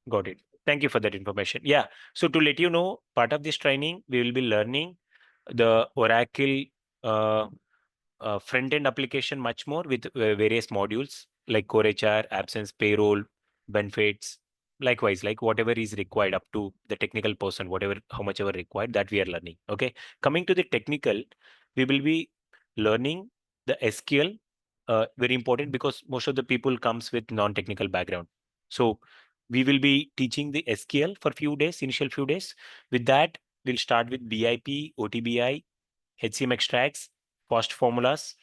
Got it. Thank you for that information. Yeah. So to let you know, part of this training, we will be learning the Oracle uh, front end application much more with various modules like core HR, absence, payroll, benefits. Likewise, like whatever is required up to the technical person, whatever, how much ever required, that we are learning. Okay. Coming to the technical, we will be learning the SQL. Very important because most of the people comes with non-technical background. So we will be teaching the SQL for few days, initial few days. With that, we'll start with BIP, OTBI, HCM extracts, cost formulas,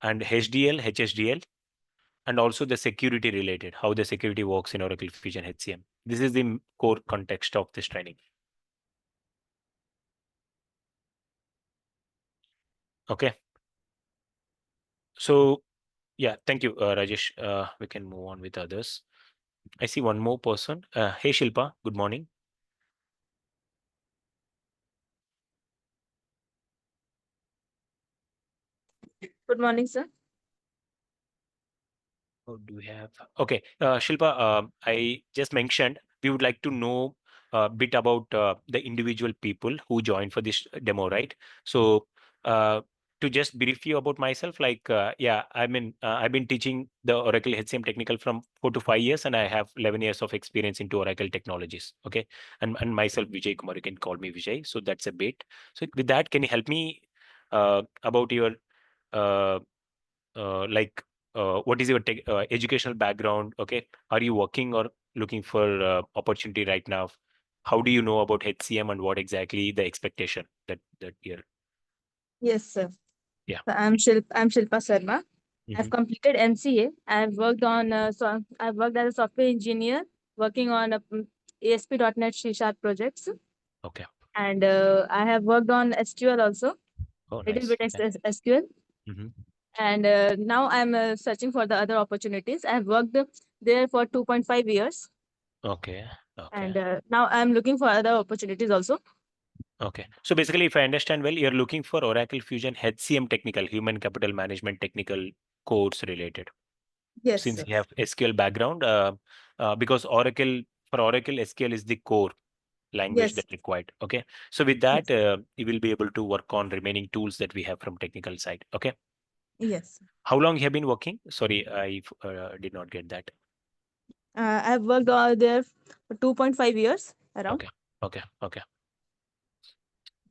and HDL, HSDL, and also the security related, how the security works in Oracle Fusion HCM. This is the core context of this training. Okay. So, yeah, thank you, Rajesh. We can move on with others. I see one more person. Hey, Shilpa, good morning. Good morning, sir. Oh, do we have? Okay, Shilpa, I just mentioned we would like to know a bit about the individual people who joined for this demo, right? So, to just brief you about myself, like, yeah, I mean, I've been teaching the Oracle HCM technical from 4 to 5 years, and I have 11 years of experience into Oracle technologies. Okay, and myself, Vijay Kumar, you can call me Vijay. So that's a bit. So with that, can you help me about your uh, like what is your educational background? Okay, are you working or looking for opportunity right now? How do you know about HCM and what exactly the expectation that you're? Yes, sir. Yeah. I'm Shilpa Sharma. I've Hmm. completed MCA. I've worked as a software engineer working on ASP.NET C Sharp projects, Okay. and I have worked on SQL also, Oh, little nice. bit SQL, Hmm. and now I'm searching for the other opportunities. I've worked there for 2.5 years, Okay. Okay. and now I'm looking for other opportunities also. Okay. So basically, if I understand well, you're looking for Oracle Fusion HCM technical, human capital management technical course related. Yes, Since sir. you have SQL background, because for Oracle, SQL is the core language Yes, that required. Okay. So with yes, that, you will be able to work on remaining tools that we have from technical side. Okay. yes. How long you have been working? Sorry, I did not get that. I've worked there for 2.5 years around. Okay. Okay. Okay.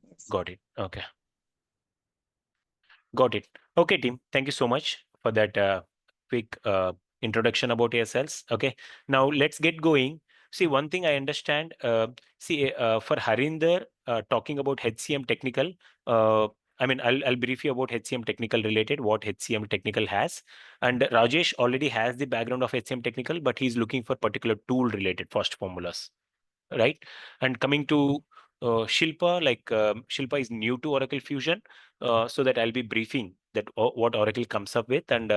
Yes. Got it. Okay. Got it. Okay, team. Thank you so much for that quick introduction about yourselves. Okay. Now let's get going. See, one thing I understand. For Harinder, talking about HCM technical. Uh, I mean, I'll brief you about HCM technical related, what HCM technical has. And Rajesh already has the background of HCM technical, but he's looking for particular tool related first formulas, right? And coming to Shilpa, like Shilpa is new to Oracle Fusion, so that I'll be briefing that what Oracle comes up with and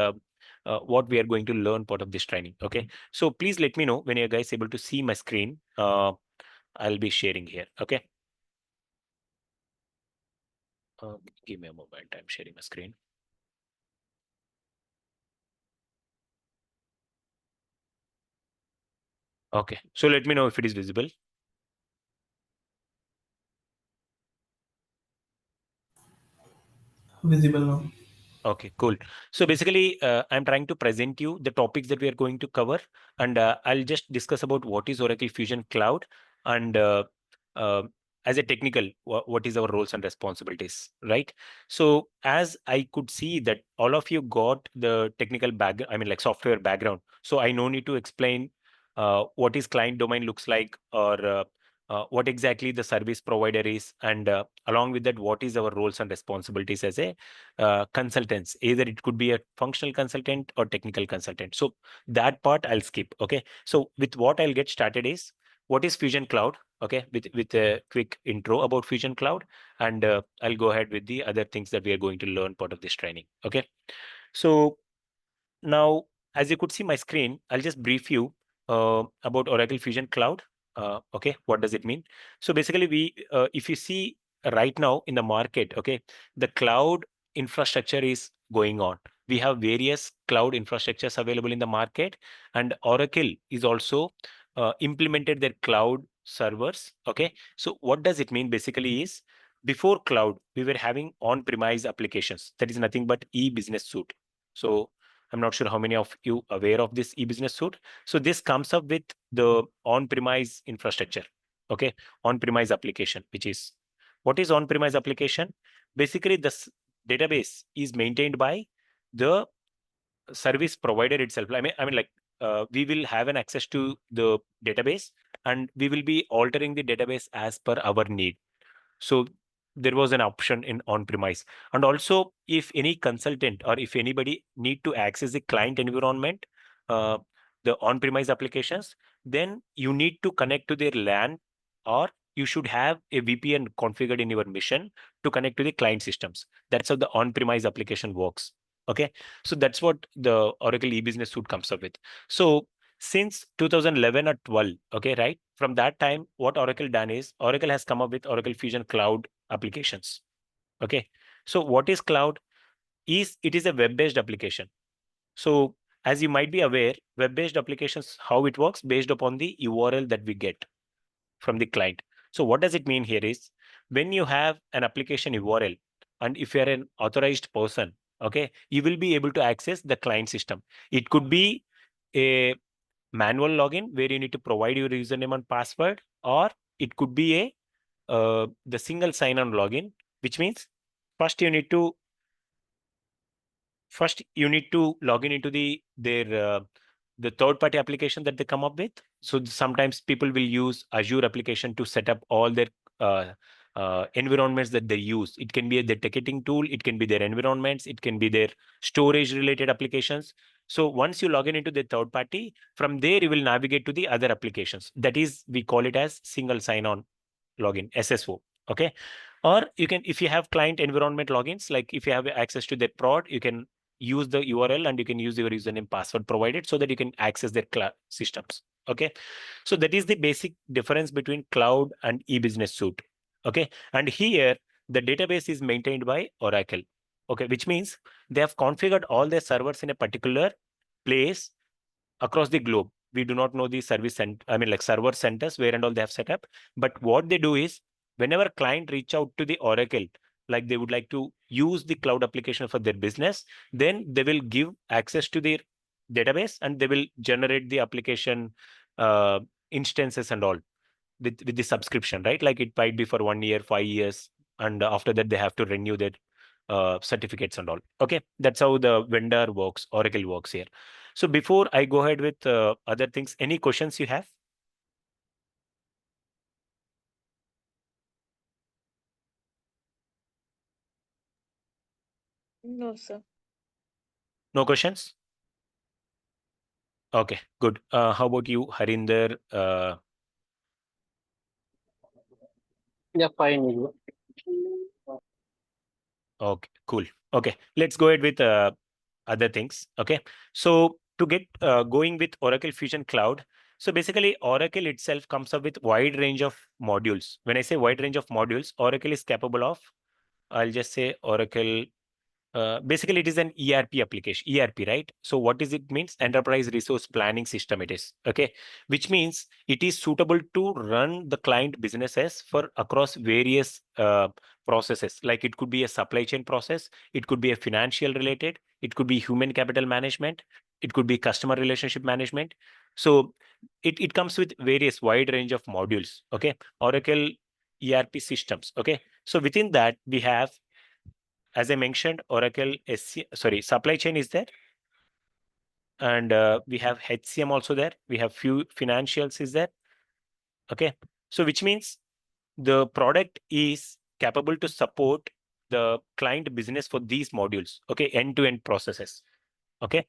what we are going to learn part of this training. Okay, so please let me know when you guys able to see my screen. I'll be sharing here. Okay, uh, give me a moment. I'm sharing my screen. Okay, so let me know if it is visible. Visible now. Okay, cool. So basically, I'm trying to present you the topics that we are going to cover, and I'll just discuss about what is Oracle Fusion Cloud and uh, as a technical, what is our roles and responsibilities, right? So as I could see that all of you got the technical I mean, like software background. So I no need to explain what is client domain looks like or what exactly the service provider is, and along with that, what is our roles and responsibilities as a consultants. Either it could be a functional consultant or technical consultant. So that part I'll skip. Okay. So with what I'll get started is what is Fusion Cloud. Okay, with a quick intro about Fusion Cloud, and I'll go ahead with the other things that we are going to learn part of this training. Okay. So now, as you could see my screen, I'll just brief you about Oracle Fusion Cloud. Okay, what does it mean? So basically, if you see right now in the market, okay, the cloud infrastructure is going on. We have various cloud infrastructures available in the market, and Oracle is also implemented their cloud servers. Okay, so what does it mean? Basically, is before cloud, we were having on-premise applications. That is nothing but e-business suite. So I'm not sure how many of you aware of this e-business suite. So this comes up with the on-premise infrastructure. Okay, on-premise application, which is what is on-premise application? Basically, this database is maintained by the service provider itself. I mean, like we will have an access to the database, and we will be altering the database as per our need. So there was an option in on-premise. And also, if any consultant or if anybody need to access the client environment, uh, the on-premise applications, then you need to connect to their LAN, or you should have a VPN configured in your mission to connect to the client systems. That's how the on-premise application works. Okay, so that's what the Oracle e-business suite comes up with. So since 2011 or 12, okay, right? From that time, what Oracle done is Oracle has come up with Oracle Fusion Cloud applications. Okay. So what is cloud? It is a web-based application. So as you might be aware, web-based applications, how it works based upon the URL that we get from the client. So what does it mean here is when you have an application URL, and if you're an authorized person, okay, you will be able to access the client system. It could be a manual login where you need to provide your username and password, or it could be a the single sign-on login, which means first you need to log in into the third party application that they come up with. So sometimes people will use Azure application to set up all their uh, environments that they use. It can be their ticketing tool, it can be their environments, it can be their storage related applications. So once you log in into the third party, from there you will navigate to the other applications. That is, we call it as single sign-on login, SSO. Okay. Or you can, if you have client environment logins, like if you have access to their prod, you can use the URL and you can use your username password provided so that you can access their systems. Okay. So that is the basic difference between cloud and e-business suite. Okay. And here the database is maintained by Oracle. Okay. Which means they have configured all their servers in a particular place across the globe. We do not know the like server centers where and all they have set up. But what they do is whenever client reach out to the Oracle, like they would like to use the cloud application for their business, then they will give access to their database and they will generate the application uh, instances and all with the subscription, right? Like it might be for 1 year, 5 years, and after that they have to renew their certificates and all. Okay, that's how the vendor works, Oracle works here. So before I go ahead with other things, any questions you have? No, sir. No questions? Okay, good. How about you, Harinder? Yeah, fine. Okay, cool. Okay, let's go ahead with other things. Okay, so to get going with Oracle Fusion Cloud, so basically Oracle itself comes up with wide range of modules. When I say wide range of modules, Oracle is capable of, I'll just say Oracle basically it is an ERP application, ERP, right? So what does it means? Enterprise Resource Planning System it is, okay? Which means it is suitable to run the client businesses for across various processes. Like it could be a supply chain process, it could be a financial related, it could be human capital management, it could be customer relationship management. So it comes with various wide range of modules, okay? Oracle ERP systems, okay? So within that, we have, as I mentioned, Oracle supply chain is there, and we have HCM also there. We have few financials is there. Okay, so which means the product is capable to support the client business for these modules. Okay, end-to-end processes. Okay,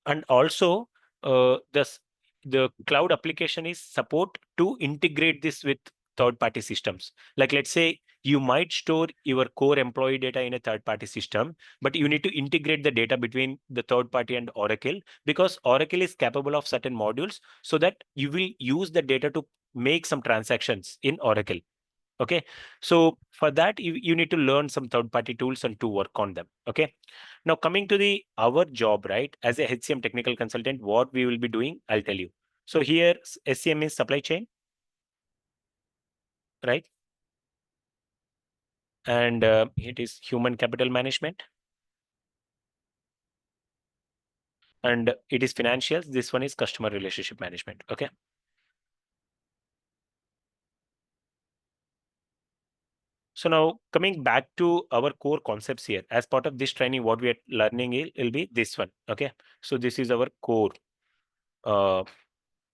and also the cloud application is support to integrate this with third party systems. Like let's say you might store your core employee data in a third party system, but you need to integrate the data between the third party and Oracle, because Oracle is capable of certain modules so that you will use the data to make some transactions in Oracle. Okay, so for that you need to learn some third party tools and to work on them. Okay, now coming to the our job, right, as a HCM technical consultant, what we will be doing, I'll tell you. So here SCM is supply chain, right? And it is human capital management. And it is financials. This one is customer relationship management. Okay. So now coming back to our core concepts here, as part of this training, what we are learning will be this one. Okay. So this is our core uh,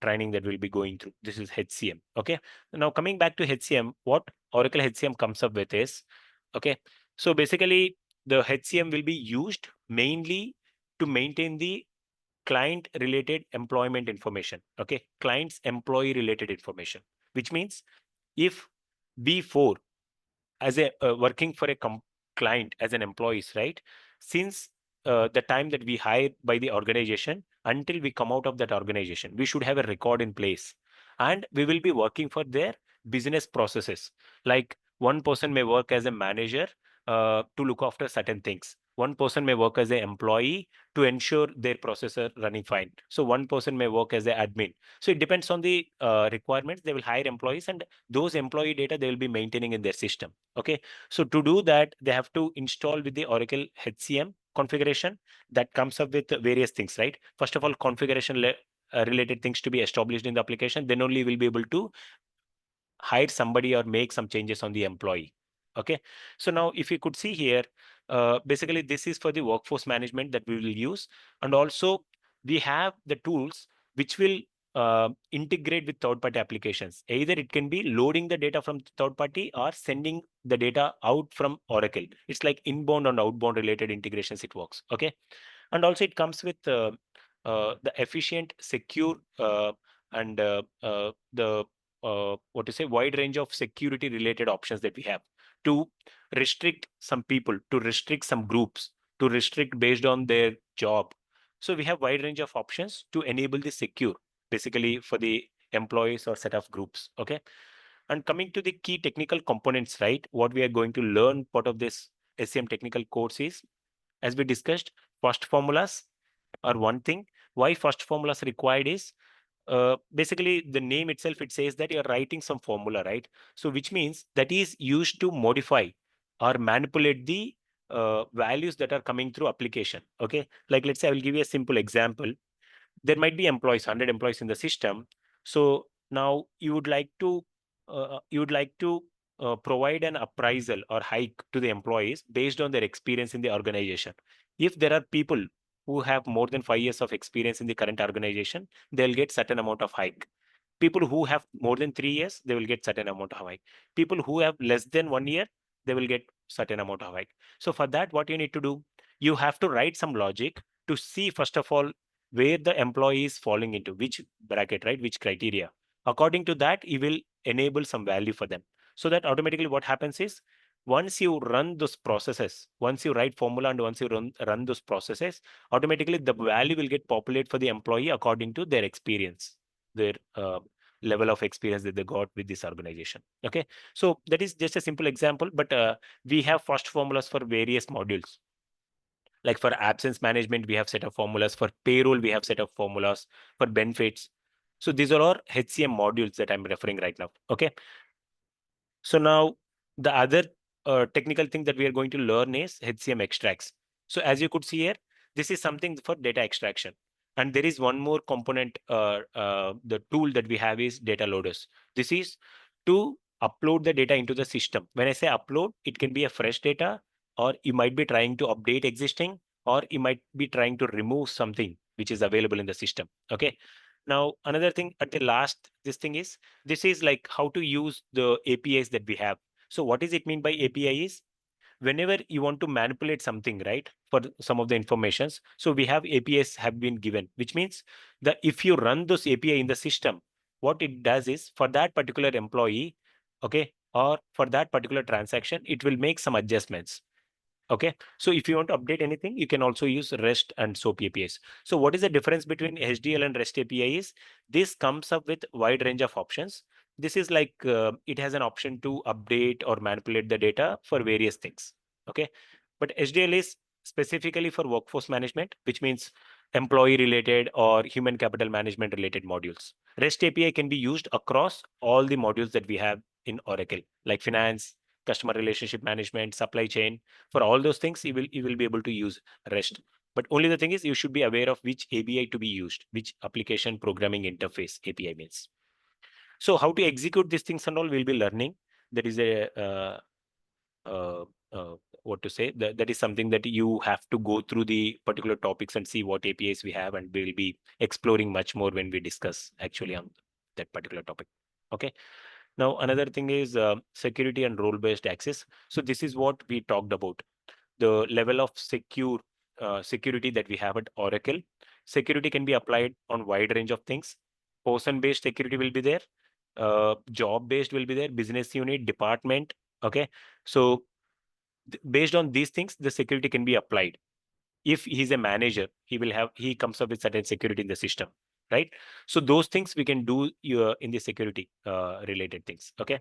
training that we'll be going through. This is HCM. Okay. Now coming back to HCM, what Oracle HCM comes up with is, okay. So basically the HCM will be used mainly to maintain the client related employment information. Okay. Client's employee related information, which means if before as a working for a client as an employees, right? Since the time that we hire by the organization until we come out of that organization, we should have a record in place, and we will be working for their business processes. Like one person may work as a manager to look after certain things. One person may work as an employee to ensure their processes are running fine. So one person may work as an admin. So it depends on the requirements. They will hire employees, and those employee data they will be maintaining in their system. Okay. So to do that, they have to install with the Oracle HCM configuration that comes up with various things, right? First of all, configuration related things to be established in the application. Then only we'll be able to hire somebody or make some changes on the employee. Okay. So now if you could see here, basically this is for the workforce management that we will use. And also we have the tools which will integrate with third-party applications. Either it can be loading the data from third party or sending the data out from Oracle. It's like inbound and outbound related integrations it works. Okay. And also it comes with the efficient, secure, and the what to say, wide range of security related options that we have to restrict some people, to restrict some groups, to restrict based on their job. So we have wide range of options to enable the secure, basically for the employees or set of groups. Okay. And coming to the key technical components, right? What we are going to learn part of this SCM technical course is, as we discussed, first formulas are one thing. Why first formulas required is basically the name itself, it says that you're writing some formula, right? So which means that is used to modify or manipulate the values that are coming through application. Okay. Like let's say I will give you a simple example. There might be employees, 100 employees in the system. So now you would like to provide an appraisal or hike to the employees based on their experience in the organization. If there are people who have more than 5 years of experience in the current organization, they'll get certain amount of hike. People who have more than 3 years, they will get certain amount of hike. People who have less than 1 year, they will get certain amount of hike. So for that, what you need to do, you have to write some logic to see first of all where the employee is falling into which bracket, right? Which criteria. According to that, you will enable some value for them. So that automatically what happens is, once you run those processes, once you write formula and once you run those processes, automatically the value will get populated for the employee according to their experience, their level of experience that they got with this organization. Okay. So that is just a simple example, but we have first formulas for various modules. Like for absence management, we have set of formulas. For payroll, we have set of formulas. For benefits. So these are all HCM modules that I'm referring right now. Okay. So now the other technical thing that we are going to learn is HCM extracts. So as you could see here, this is something for data extraction. And there is one more component, the tool that we have is data loaders. This is to upload the data into the system. When I say upload, it can be a fresh data, or you might be trying to update existing, or you might be trying to remove something which is available in the system. Okay. Now, another thing at the last, this is like how to use the APIs that we have. So what does it mean by API is, whenever you want to manipulate something, right, for some of the informations, so we have APIs have been given, which means that if you run those API in the system, what it does is for that particular employee, okay, or for that particular transaction, it will make some adjustments. Okay. So if you want to update anything, you can also use REST and SOAP APIs. So what is the difference between HDL and REST API is, this comes up with wide range of options. This is like it has an option to update or manipulate the data for various things. Okay. But HDL is specifically for workforce management, which means employee related or human capital management related modules. REST API can be used across all the modules that we have in Oracle, like finance, customer relationship management, supply chain. For all those things, you will be able to use REST. But only the thing is, you should be aware of which API to be used, which application programming interface API means. So how to execute these things and all, we'll be learning. There is a uh, what to say, that is something that you have to go through the particular topics and see what APIs we have, and we'll be exploring much more when we discuss actually on that particular topic. Okay. Now another thing is security and role based access. So this is what we talked about, the level of security that we have at Oracle. Security can be applied on wide range of things. Person based security will be there, job based will be there, business unit, department. Okay. So based on these things, the security can be applied. If he's a manager, he comes up with certain security in the system, right? So those things we can do in the security related things. Okay.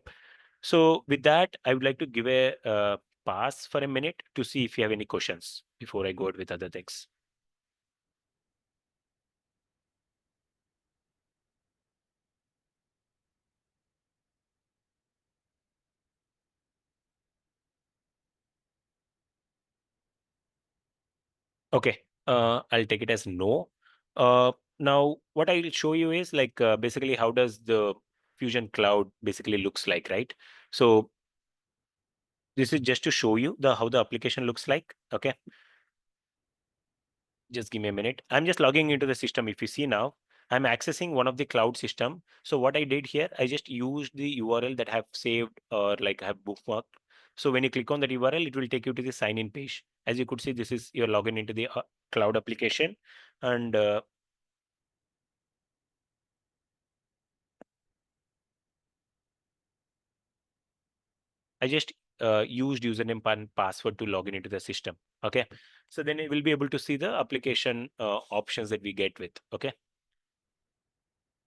So with that, I would like to give a pass for a minute to see if you have any questions before I go out with other things. Okay, I'll take it as no. Now, what I will show you is like basically how does the Fusion Cloud basically looks like, right? So this is just to show you how the application looks like. Okay, just give me a minute. I'm just logging into the system. If you see now, I'm accessing one of the cloud system. So what I did here, I just used the URL that I have saved or like I have bookmarked. So when you click on that URL, it will take you to the sign in page. As you could see, this is your login into the cloud application. And I just used username and password to log in into the system. Okay. So then it will be able to see the application options that we get with. Okay.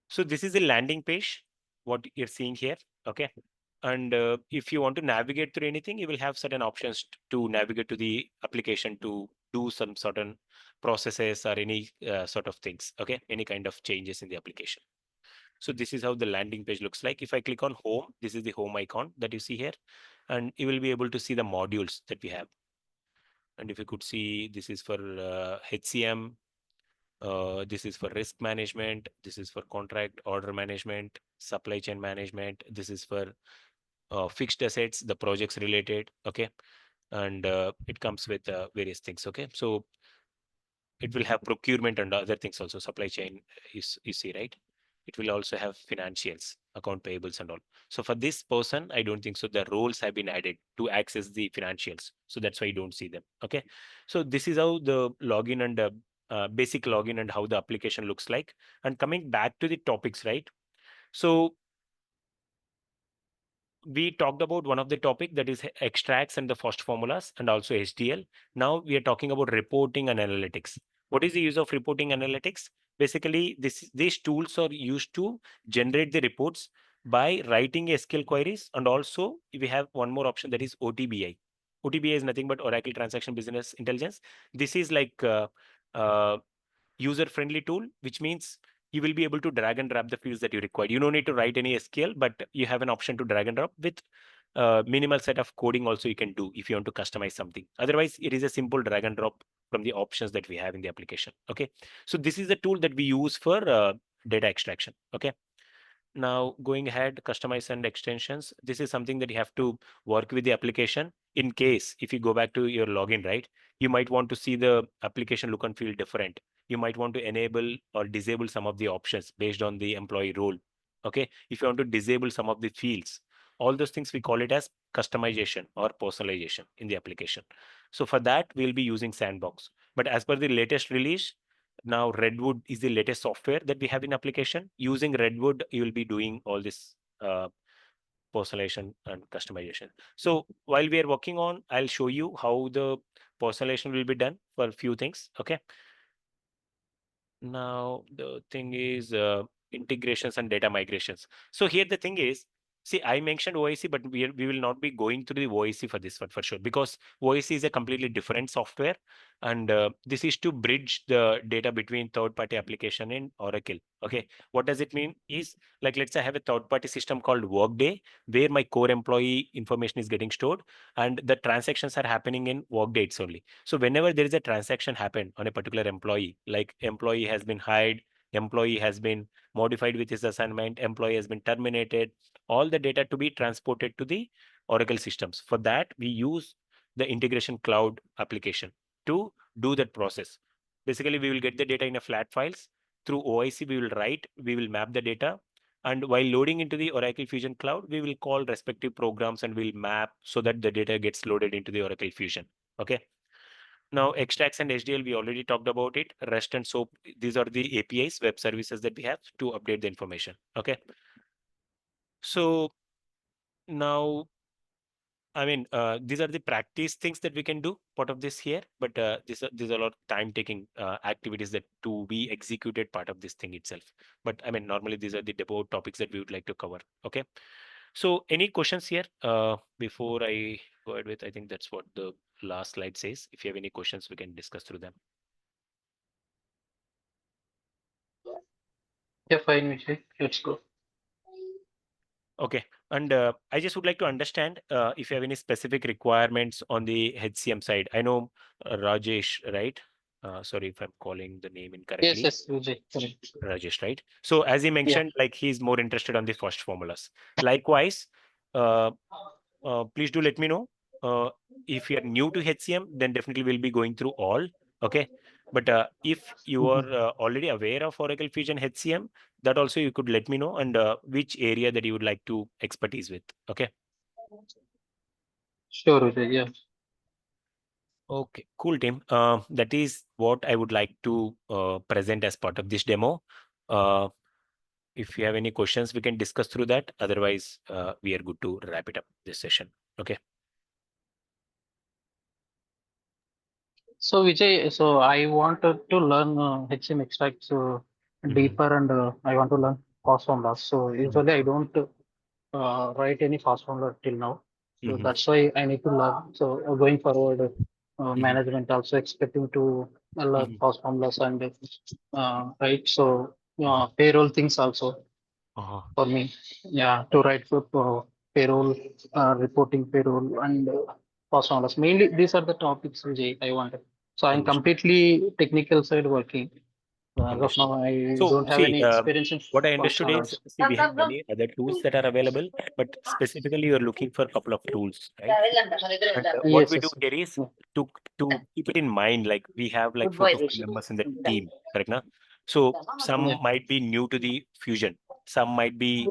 So this is the landing page, what you're seeing here. Okay. And if you want to navigate through anything, you will have certain options to navigate to the application to do some certain processes or any sort of things. Okay. Any kind of changes in the application. So this is how the landing page looks like. If I click on home, this is the home icon that you see here, and you will be able to see the modules that we have. And if you could see, this is for HCM, this is for risk management, this is for contract order management, supply chain management, this is for fixed assets, the projects related. Okay. And it comes with various things. Okay. So it will have procurement and other things also, supply chain, you see, right? It will also have financials, account payables and all. So for this person, I don't think so the roles have been added to access the financials, so that's why you don't see them. Okay. So this is how the login and basic login and how the application looks like. And coming back to the topics, right? So we talked about one of the topic, that is extracts and the first formulas and also HDL. Now we are talking about reporting and analytics. What is the use of reporting analytics? Basically, these tools are used to generate the reports by writing SQL queries, and also we have one more option, that is OTBI. OTBI is nothing but Oracle Transaction Business Intelligence. This is like uh, user friendly tool, which means you will be able to drag and drop the fields that you require. You don't need to write any SQL, but you have an option to drag and drop with minimal set of coding also you can do if you want to customize something. Otherwise, it is a simple drag and drop from the options that we have in the application. Okay. So this is the tool that we use for data extraction. Okay. Now going ahead, customize and extensions. This is something that you have to work with the application. In case if you go back to your login, right, you might want to see the application look and feel different. You might want to enable or disable some of the options based on the employee role. Okay. If you want to disable some of the fields, all those things we call it as customization or personalization in the application. So for that, we'll be using Sandbox. But as per the latest release, now Redwood is the latest software that we have in application. Using Redwood, you will be doing all this personalization and customization. So while we are working on, I'll show you how the personalization will be done for a few things. Okay. Now the thing is integrations and data migrations. So here the thing is, See, I mentioned OIC, but we will not be going through the OIC for this one for sure, because OIC is a completely different software, and this is to bridge the data between third-party application in Oracle. Okay, what does it mean? Is like, let's say I have a third-party system called Workday, where my core employee information is getting stored, and the transactions are happening in Workday it's only. So whenever there is a transaction happen on a particular employee, like employee has been hired, employee has been modified with his assignment, employee has been terminated, all the data to be transported to the Oracle systems. For that, we use the integration cloud application to do that process. Basically, we will get the data in a flat files. Through OIC, we will write, we will map the data. And while loading into the Oracle Fusion Cloud, we will call respective programs and we'll map so that the data gets loaded into the Oracle Fusion. Okay. Now, extracts and HDL, we already talked about it. REST and SOAP, these are the APIs, web services that we have to update the information. Okay. So now, I mean, these are the practice things that we can do part of this here, but these are a lot of time-taking activities that to be executed part of this thing itself. But I mean, normally these are the debate topics that we would like to cover. Okay. So any questions here before I go ahead with? I think that's what the last slide says. If you have any questions, we can discuss through them. Yeah, fine, Vijay. Let's go. Okay. And I just would like to understand if you have any specific requirements on the HCM side. I know Rajesh, right? Sorry if I'm calling the name Yes, incorrectly. yes, Vijay. Correct. Rajesh, right? So as he Yeah. mentioned, like he's more interested on the first formulas. Likewise, uh, please do let me know. If you're new to HCM, then definitely we'll be going through all. Okay. But if you are Mhm. already aware of Oracle Fusion HCM, that also you could let me know, and which area that you would like to expertise with. Okay. Sure, Vijay. Yeah. Okay, cool, team. That is what I would like to present as part of this demo. Uh, if you have any questions, we can discuss through that. Otherwise, we are good to wrap it up this session. Okay. So Vijay, so I wanted to learn HCM extracts Mhm, deeper, and I want to learn fast formulas. So mhm, usually I don't write any fast formula till now. So mhm, that's why I need to learn. So going forward, mhm, management also expecting to learn mhm. fast formulas and right. So payroll things also Uh-huh. for me. Yeah, to write for payroll, reporting payroll, and fast formulas. Mainly these are the topics which I wanted. So I'm Understood. completely technical side working. As of Understood. now, I So, don't have see, any experience in what I fast understood is, formulas. see, we have many other tools that are available, but specifically you're looking for a couple of tools, right? And what Yes, we do yes. here is Yeah. to keep it in mind, like we have like Good 4 boy, to 5 Rishi. members in the team, correct? Na? So Yeah. some might be new to the fusion, some might be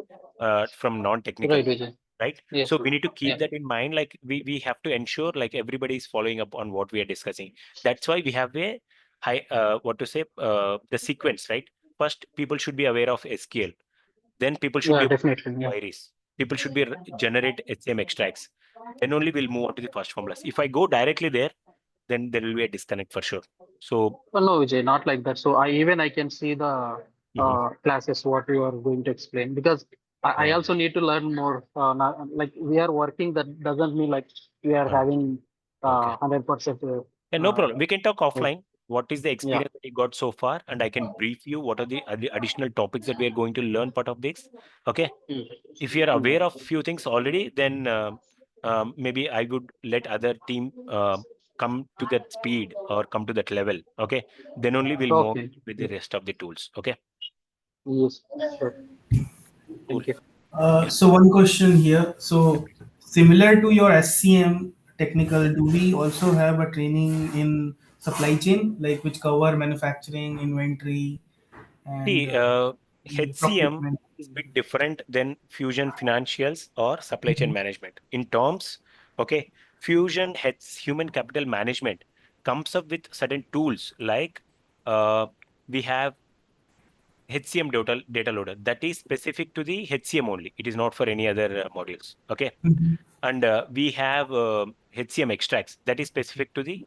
from non-technical, Right, Vijay. right? Yes. So we need to Yeah. keep that in mind. Like we have to ensure like everybody is following up on what we are discussing. That's why we have a high what to say the sequence, right? First, people should be aware of SQL. Then people should Yeah, be definitely. Yeah. queries. People should be generate HCM extracts. Then only we'll move on to the first formulas. If I go directly there, then there will be a disconnect for sure. So, Well, no, Vijay, not like that. So I can see the mhm, classes what you are going to explain, because I uh, also need to learn more. Not, like we are working, that doesn't mean like we are understood. having Okay. 100%. Yeah, no problem. We can talk Right. offline. What is the Yeah. experience that you got so far? And I can brief you what are the additional topics that we are going to learn part of this. Okay. Mm. If you are Mm. aware of few things already, then maybe I would let other team come to that speed or come to that level. Okay. Then only we'll move Okay. with the Yeah. rest of the tools. Okay. Yes. Sure. Cool. Thank you. Yeah. So one question here. So similar to your SCM technical, do we also have a training in supply chain, like which cover manufacturing, inventory, and See, HCM procurement? is a bit different than Fusion Financials or supply chain Mhm. management. In terms, okay, Fusion has human capital management comes up with certain tools like uh, we have HCM data loader that is specific to the HCM only. It is not for any other modules. Okay. Mhm. And we have HCM extracts that is specific to the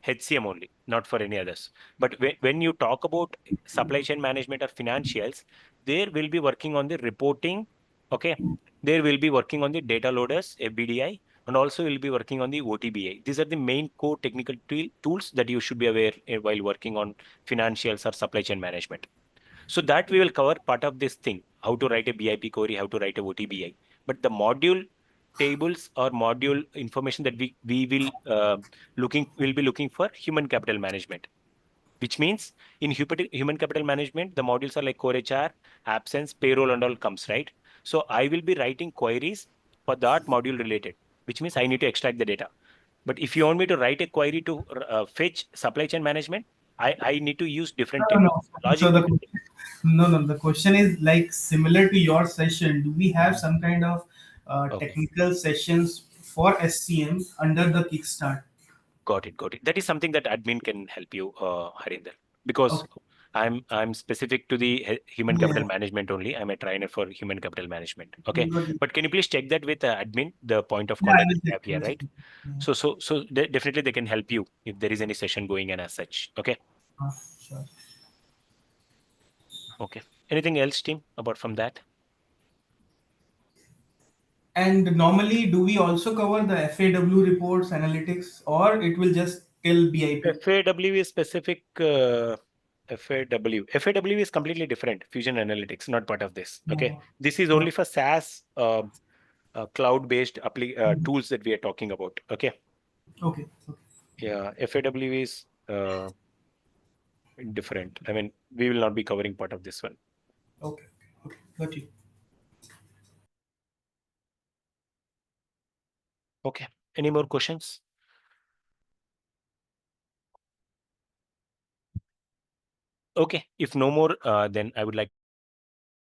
HCM only, not for any others. But when you talk about supply chain management or financials, there will be working on the reporting Okay. There we'll be working on the data loaders, FBDI, and also we'll be working on the OTBI. These are the main core technical tools that you should be aware while working on financials or supply chain management. So that we will cover part of this thing, how to write a BIP query, how to write a OTBI. But the module tables or module information that we will be looking for human capital management, which means in human capital management, the modules are like core HR, absence, payroll, and all comes, right? So I will be writing queries for that module related, which means I need to extract the data. But if you want me to write a query to fetch supply chain management, I need to use different No, no, techniques. no. So Logic the will be different. no, no. The question is like similar to your session. Do we have some kind of Okay. technical sessions for SCM under the Kickstart? Got it. Got it. That is something that admin can help you, Harinder, because Okay. I'm specific to the human Yeah. capital management only. I'm a trainer for human capital management. Okay, Got it. but can you please check that with admin, the point of Yeah, I contact will we check. have I here, will check. right? Yeah. So definitely they can help you if there is any session going and as such. Okay. Sure. Okay. Anything else, team, apart from that? And normally, do we also cover the FAW reports, analytics, or it will just till BIP? FAW is specific. FAW is completely different. Fusion Analytics, not part of this. Okay. Yeah. This is Yeah. only for SaaS cloud-based Mhm. tools that we are talking about. Okay. Okay. Okay. Yeah. FAW is different. I mean, we will not be covering part of this one. Okay. Okay. Got you. Okay. Any more questions? Okay. If no more, then I would like